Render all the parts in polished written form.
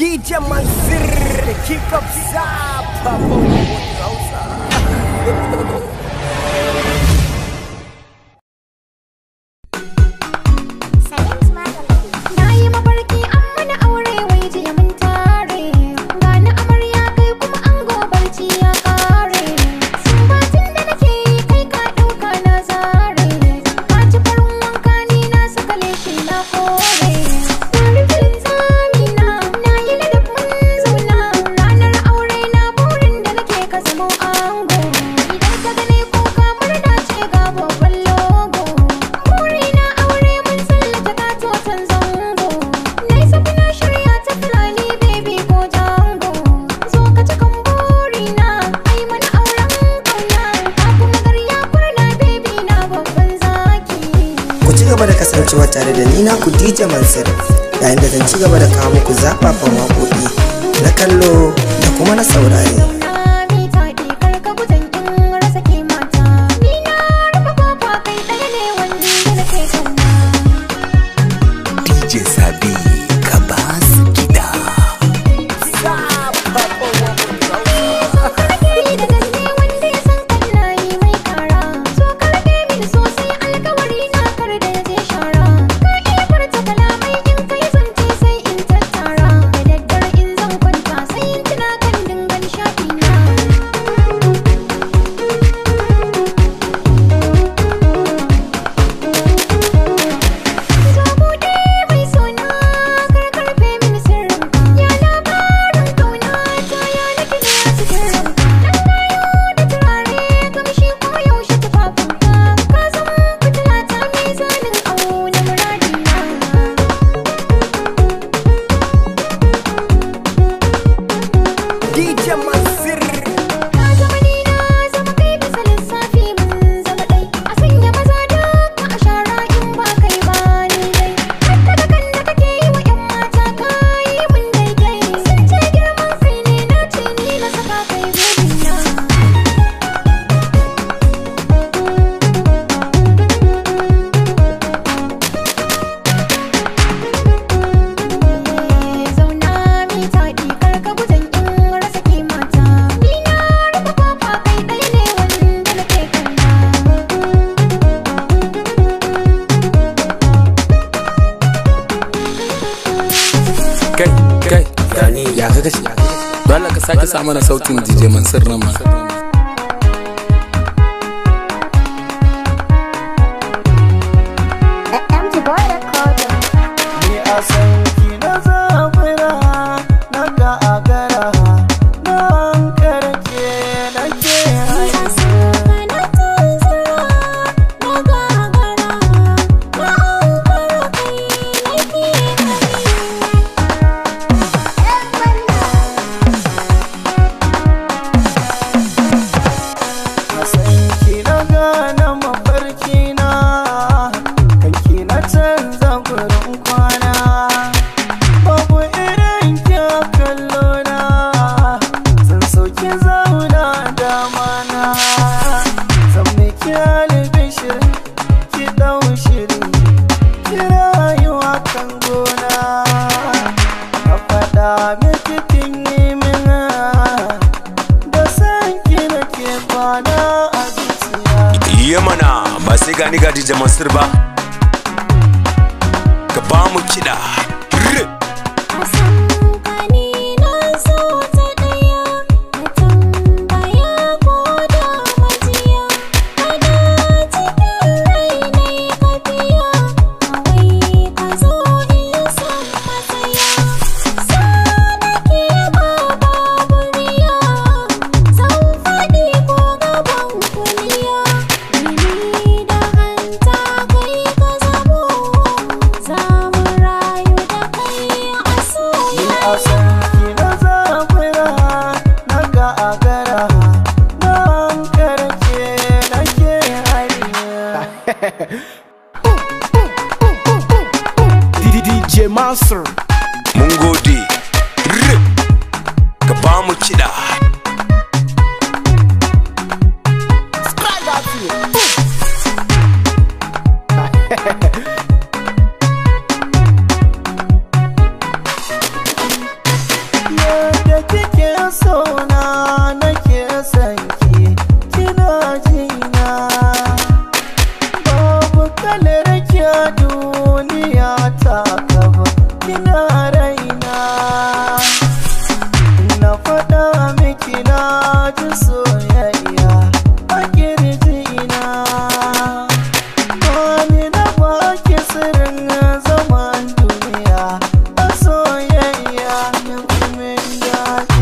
DJ Mansur, kick up Zap, da kasancewa tare da ni na ku DJ Mansur, yayin da zan ci gaba da kawo muku zafafan waƙoƙi na kallo da kuma na saurare. Kai, yani ya kaga shi. Dole ka sake sa mana sautin DJ Mansur nan ma. Yamana ba sai gani ga DJ Mansur ba, ka ba mu kiɗa. DJ Mansur, mun gode, ka ba mu kiɗa. sona nake sanki kina jina babu kalar ki a duniya ta gaba kina raina na faɗa miki na ji soyayya a kirjina wani na baki sirrin zaman duniya a soyayya na kumin daɗi.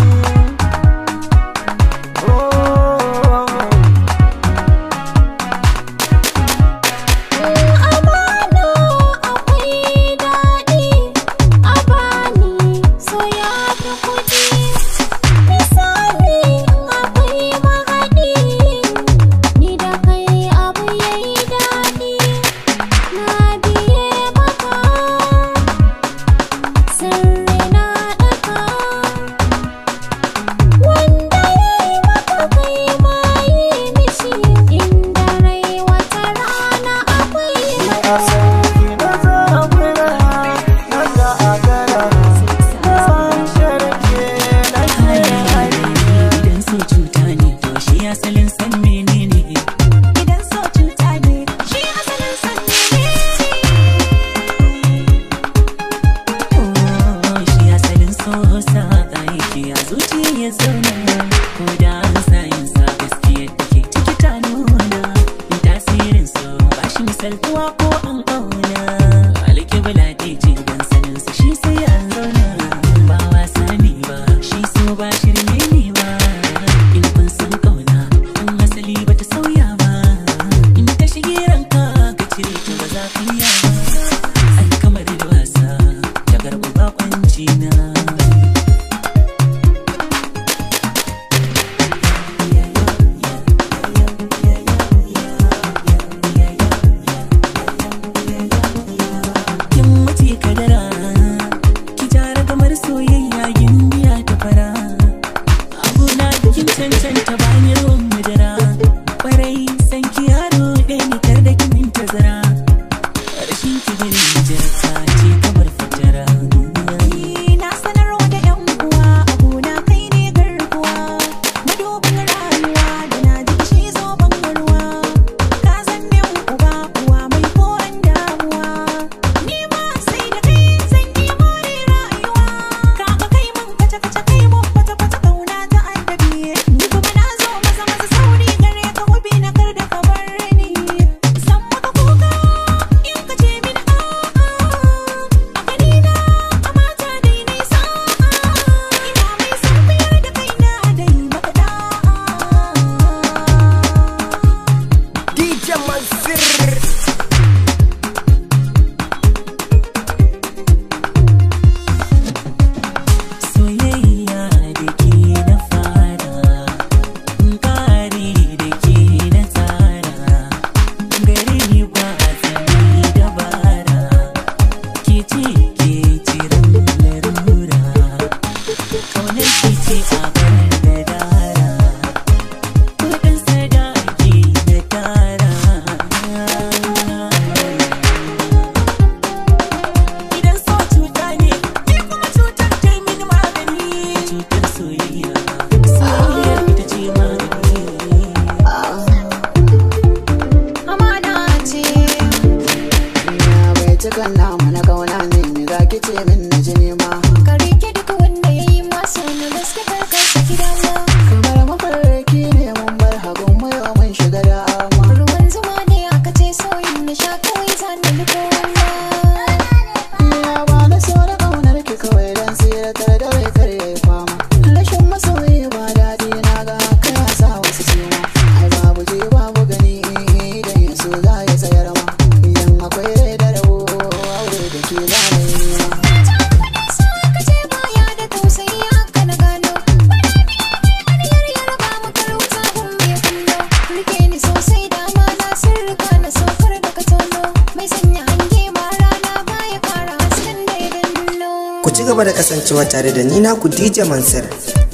Ku ci gaba da kasancewa tare da ni naku DJ Mansur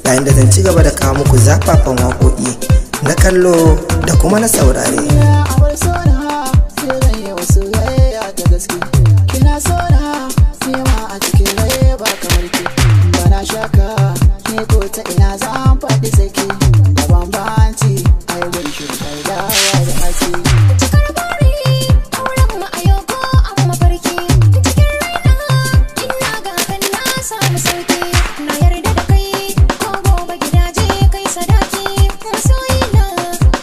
yayin da zan ci gaba da kawo muku zafafan waƙoƙi na kallo da kuma na saurare. Kina so na, a cikin rai ba kamar ki, bana shaka, ni ko ta ina zan faɗi saki da bambanci ai gun shi kai dawa da haki. Cikar buri auren mu a yau ko an mafarki cikin raina ina ga hakan na samu sauki na yarda da kai ko gobe gidaje kai sadaki masoyina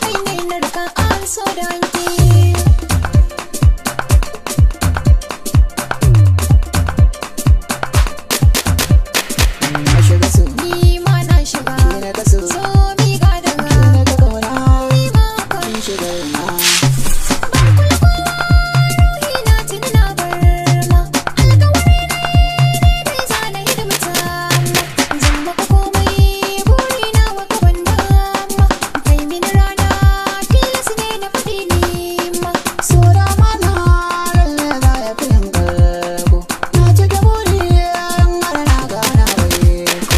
kai ne na rika an so da hanki. Ni ma na shiga so mi ga daga ni ma kan shiga na ba kulkowa ruhi na tuni na barma alkawari ne dai zana hidimta zan maka komai buri na waka banda kai min rana tilas ne na faɗi ni ma Sura mana lalle za ya fi yin garko na cike buri yan mara na gana bai ko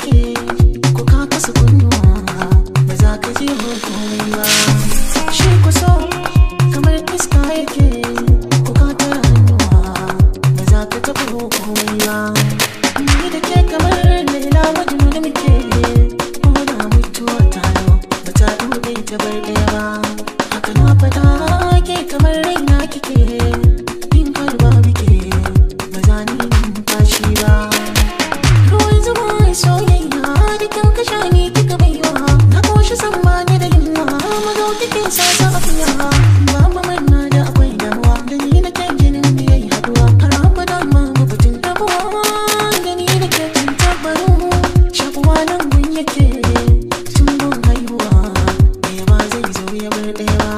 yake ko ka kasa kunnuwa ba za ka ji komai ba shi ku so kamar iska yake ko ka tara hannuwa ba za ka taɓa komai ba ni da ke kamar laila majnun da muke ko da mutuwa ta zo ba ta dole ta bar ɗaya ba haka na faɗa ke kamar raina kike in har ba muke ba za ni numfashi ba ruwan zuma soyayya da kyan kasha ne kika baiwa na koshi san ma ni da yunwa mazo kike sa sa afiya ba mu manna da akwai damuwa da ni na ke jinin da yayi haduwa har abada ma mafitin rabuwa da ni da ke cin tabbaru shakuwa nan gun yake tun gun haihuwa ɗaya ba zai zo ya bar ɗaya ba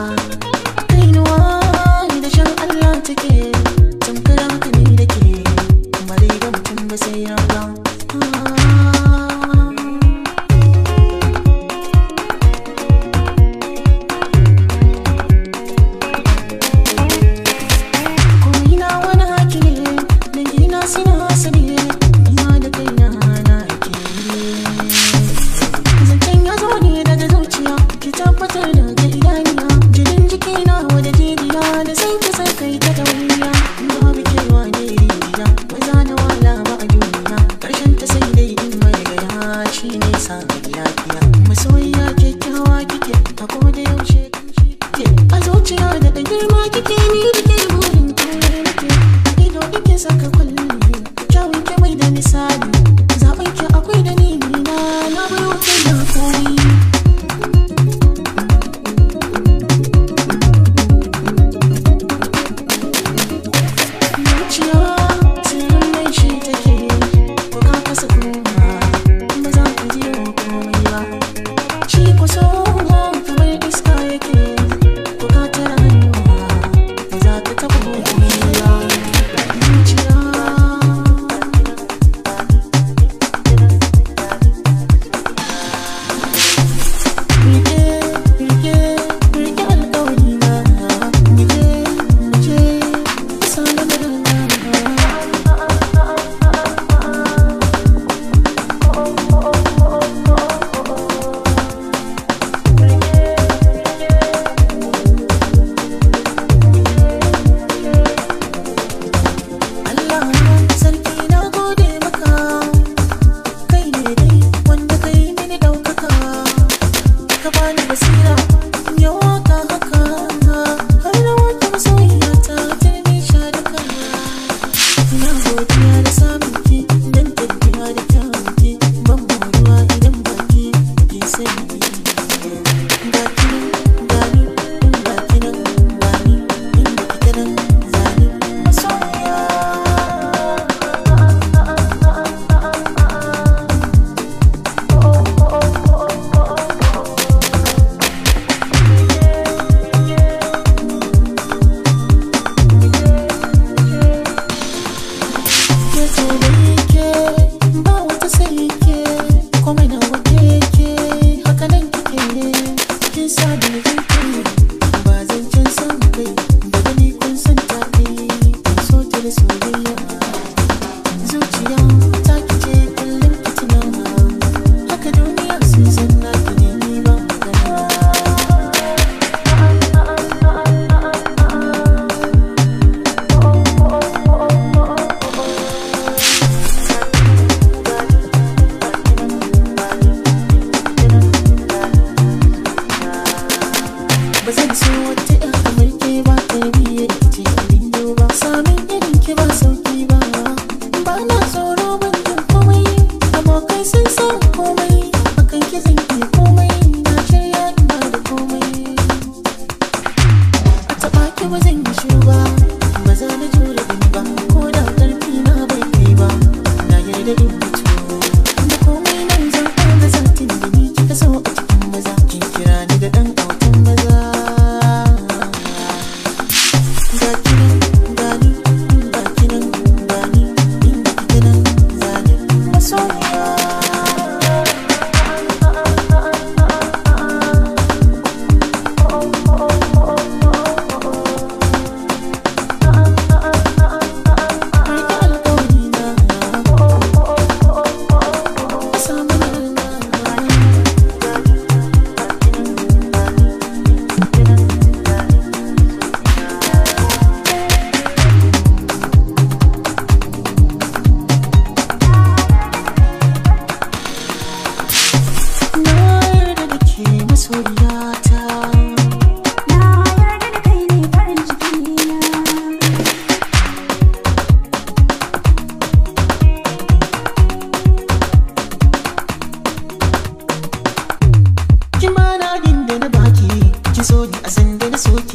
kainuwa ni da shan Allah take tamkar haka ni da ke kuma dai ga mutum ba sai ya ba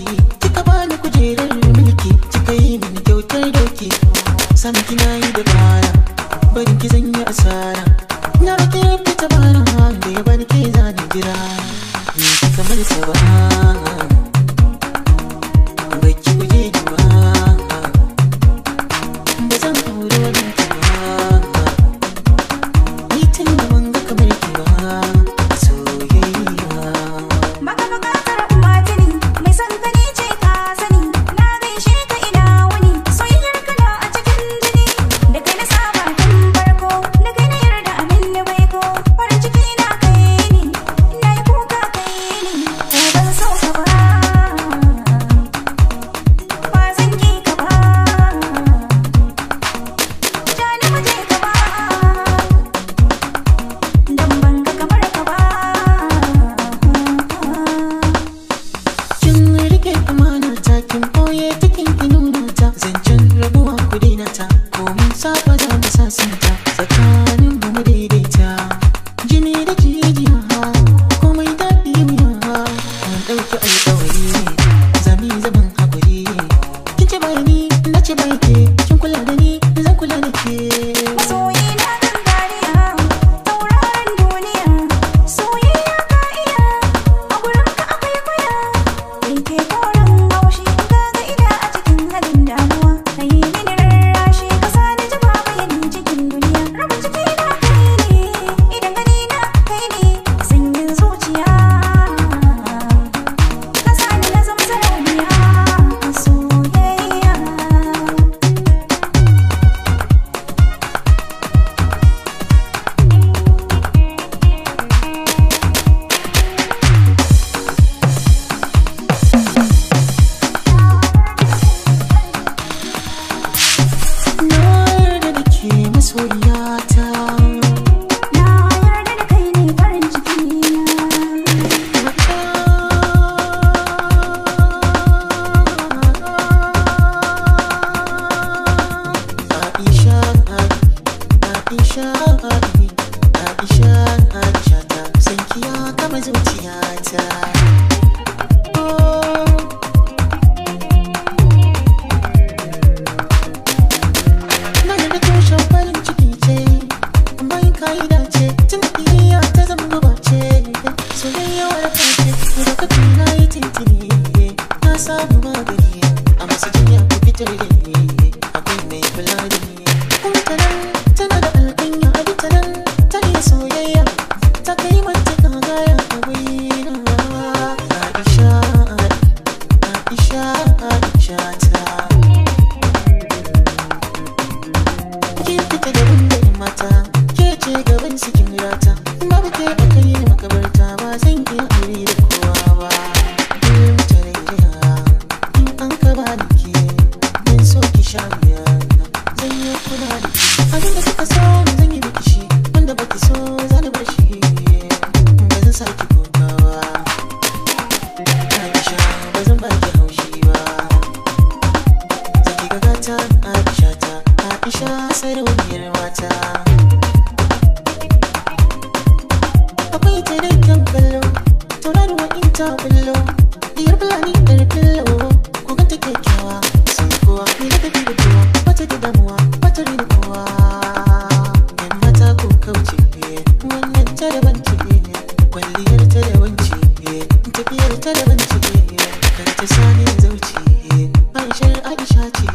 aiki kika bani kujerar mulki kika yi mini kyautar doki sani kina yi dabara barin ki zan yi asara na rike fita bana da ya bani ke zani jira ni kamar saba baki guje ni ba ba zan aure wani ki ba ni tun da ban ga kamar ki ba soyayya Baka bukatar umartini mai son gani ce ka sani na gaishe ka ina wani soyayyar kana a cikin jini da kai na saba tun farko da kai na yarda amin da baiko farin ciki na kai ni na yi kuka kai ni ko ban so ka ba ba zan ki ka ba ja ni muje ka ba dan ban ga kamar ka ba kin rike amana ta kin boye cikin inuna ta zancen rabuwa kudina ta komin saba da musasanta tsakanin mu mu daidaita jini da jijiya komai daɗi wuya mun ɗauki alƙawari zami zaman hakuri kin ce bai ni na ce bai ke kin kula da ni zan kula da ke Masoyi na gangariya, tauraron duniya, soyayya ka iya, a gurinka akwai kwaya, kai ke koren haushi, kaga ina a cikin halin damuwa, ka yi mini rarrashi, ka sa ni jima bayanin cikin duniya, rabin ciki na kai ne, idan gani na kai ne, sanyin zuciya, ka sa ni na zama sarauniya, soyayya. na yarda da ke masoyiyata Na yarda da kai ne farin ciki na. Aisha ta sankiya kama zuciyata na da tushen farin ciki ce bayan ka'ida ce tun iya ta zama guba ce soyayya waraka ce da kafin na yi tintini na samu magani a masu jinya ku fitar da ni akwai mai kula da ni kuma ta nan tana da alƙanya a bita nan ta yi soyayya ta kai mata kagaya a wina Aisha ta ke fita da wanda ya mata ke ce gaban cikin rata babu ke da kai ne makabarta ba zan iya aure da kowa ba dole ta raina in an ka ba ni ke bin so ki sha wuya zan yi kula da ke abin da kika so zan yi miki shi wanda baki so zan bar shi ba zan saki kokawa Aisha ba zan baki haushi ba zaki ga gata Aisha sarauniyar mata akwai ta da kyan kallo tauraruwa in ta bullo diyar fulani ɗar fillo ko ganta kyakkyawa sai kowa mai ladabi da kowa bata da damuwa bata rina kowa yan mata ko kauce wannan ta daban ce kwalliyar ta daban ce tafiyar ta daban ce kar ta sani zauce Aisha ce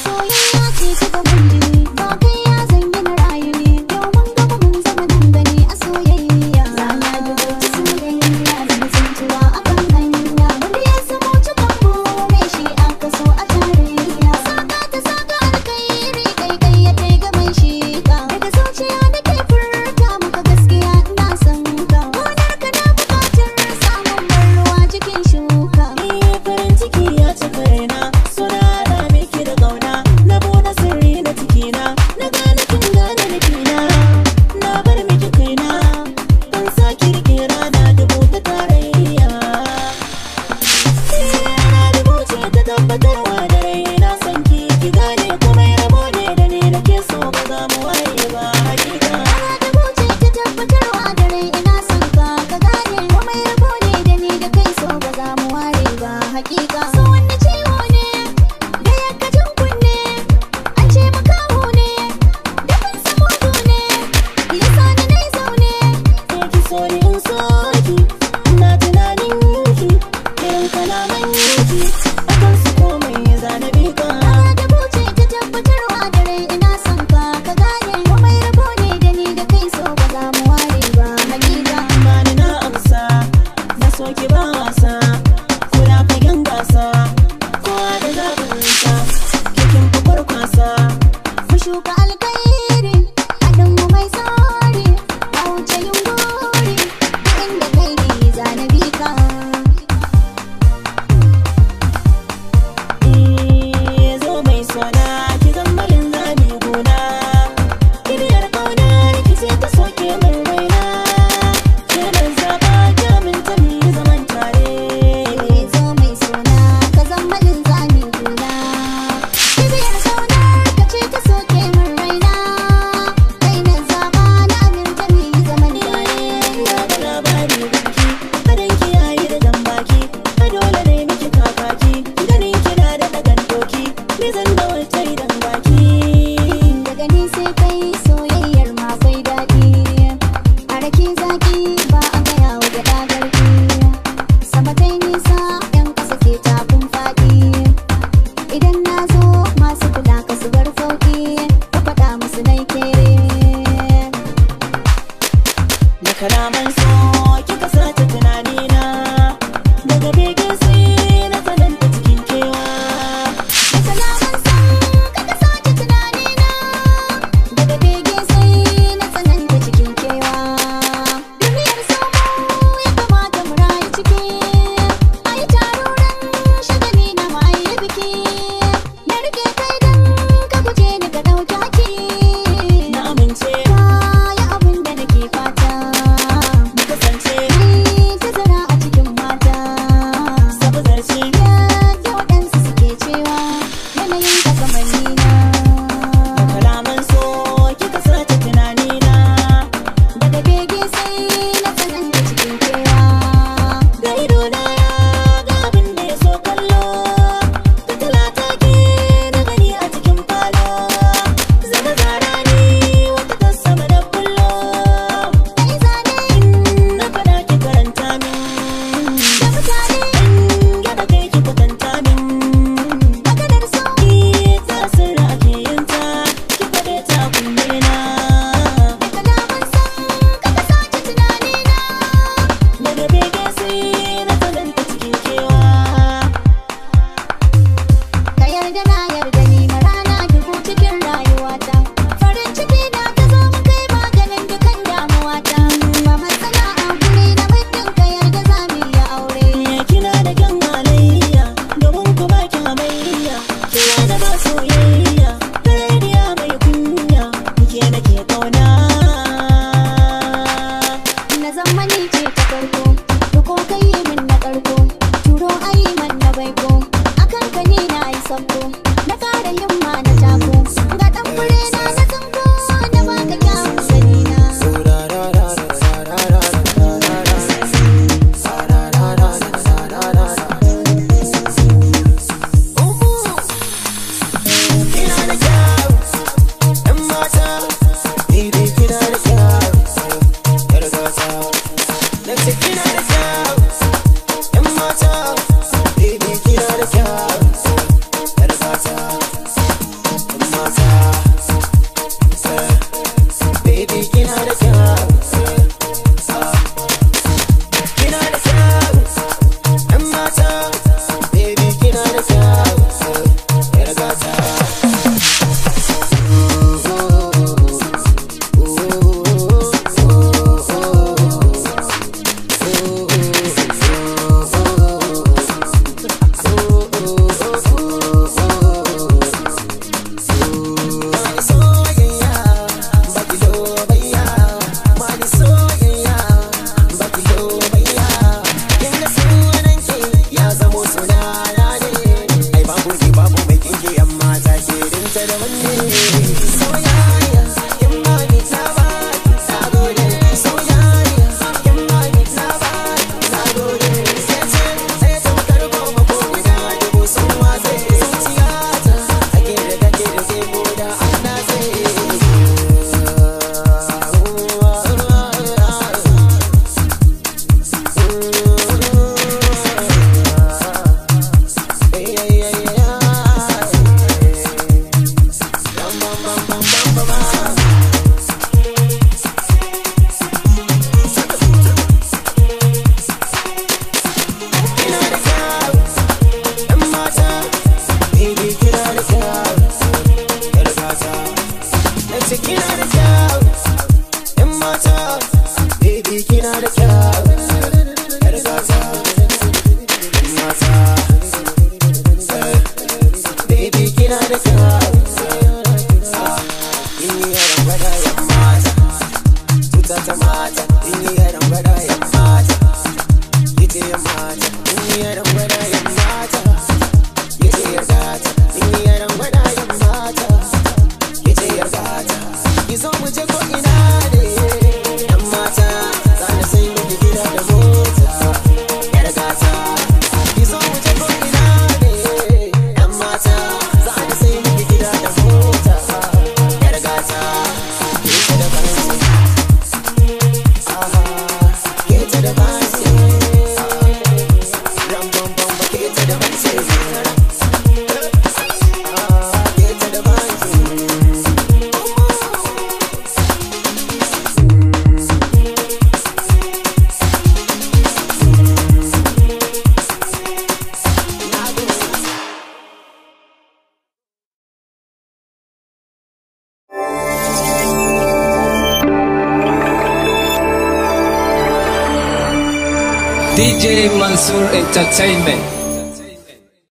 Soyayya ce ta gaban jini, ba kai ya zan gina rayuwa. da kalaman so kika sace tunanina daga bege sai na tsananta cikin kewa Da kalaman so kika sace tunanina daga bege sai na tsananta cikin kewa. Duniyar so ya kamata mu rayu ciki, ai taruran shagali na mu ayi biki. Na rike kai dan ka guje ni ka dauki haki, na amince kaya abin da nake fata. mu kasance Ni tazara a cikin mata, sabu zarce yadda waɗansu suke cewa yanayin ka kamar nina. da kalaman so kika sace tunanina Daga bege sai na tsananta cikin kewa. da idona ga abin da ya so kallo ka talata ke na gani a cikin falo zama zara ne wata ta sama da kullo Kai zane na fada ki karanta min da mutane, gyara kai ki kwatanta min maganar so ta sirra ake yin ta ki faɗe ta kunne na da kalaman so kaka sace tunanina. daga bege sai na tsananta cikin kewa Ka yarda na yarda ni ma rana dubu cikin rayuwata. Farin ciki na ta zo mu kai maganin dukan damuwata. Ba matsala a guri na muddin ka yarda za mu yi aure. kina da kyan halayya domin ku ba ki hamayya kina da ba soyayya tarayya mai kunya ke nake kauna Na zamani ce ta farko, duko ka yi min na karko, turo ayi man na baiko, akan ka ni na yi sabko, na kara himma na tako, ga ɗan fure na na tsinko, na baka kyawun sanina. Kina da kyau, ‘yan mata, baby kina da kyau, ‘yar gata. Na ce kina da kyau, ‘yan mata, baby kina da kyau, ‘yar gata. ‘Yan mata, baby kina da kyau, kina da kyau, ‘yan mata, baby kina da kyau, ‘yar gata. DJ Mansur Entertainment.